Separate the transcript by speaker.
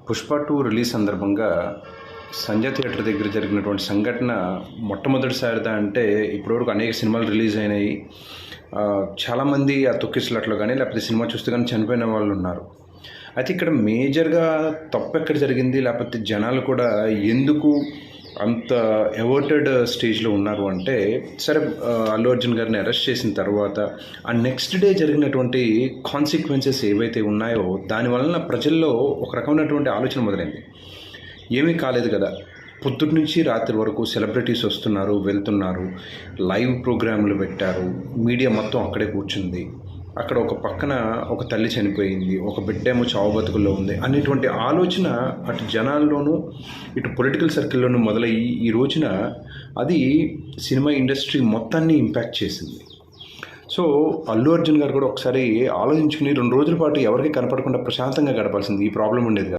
Speaker 1: Pushpa 2 release సందర్భంగా Sanjay theatre దగ్గర జరిగినటువంటి సంఘటన మొట్టమొదటిసారిదా అంటే ఇప్పటివరకు అనేక సినిమాలు రిలీజ్ అయినాయి. చాలామంది ఆ తొక్కిసలాట్లో కానీ లేకపోతే సినిమా చూస్తే కానీ చనిపోయిన వాళ్ళు ఉన్నారు. అయితే ఇక్కడ మేజర్గా తప్పు ఎక్కడ జరిగింది, లేకపోతే జనాలు కూడా ఎందుకు అంత ఎవర్టెడ్ స్టేజ్లో ఉన్నారు అంటే, సరే అల్లు అర్జున్ గారిని అరెస్ట్ చేసిన తర్వాత ఆ నెక్స్ట్ డే జరిగినటువంటి కాన్సిక్వెన్సెస్ ఏవైతే ఉన్నాయో దానివలన ప్రజల్లో ఒక రకమైనటువంటి ఆలోచన మొదలైంది. ఏమీ కాలేదు కదా, పొద్దుటి నుంచి రాత్రి వరకు సెలబ్రిటీస్ వస్తున్నారు వెళ్తున్నారు, లైవ్ ప్రోగ్రాంలు పెట్టారు, మీడియా మొత్తం అక్కడే కూర్చుంది, అక్కడ ఒక పక్కన ఒక తల్లి చనిపోయింది, ఒక బిడ్డ ఏమో చావు బతుకుల్లో ఉంది అనేటువంటి ఆలోచన అటు జనాల్లోనూ ఇటు పొలిటికల్ సర్కిల్లోనూ మొదలయ్యి ఈ రోజున అది సినిమా ఇండస్ట్రీ మొత్తాన్ని ఇంపాక్ట్ చేసింది. సో అల్లు అర్జున్ గారు కూడా ఒకసారి ఆలోచించుకుని 2 రోజుల పాటు ఎవరికి కనపడకుండా ప్రశాంతంగా గడపాల్సింది, ఈ ప్రాబ్లం ఉండేది.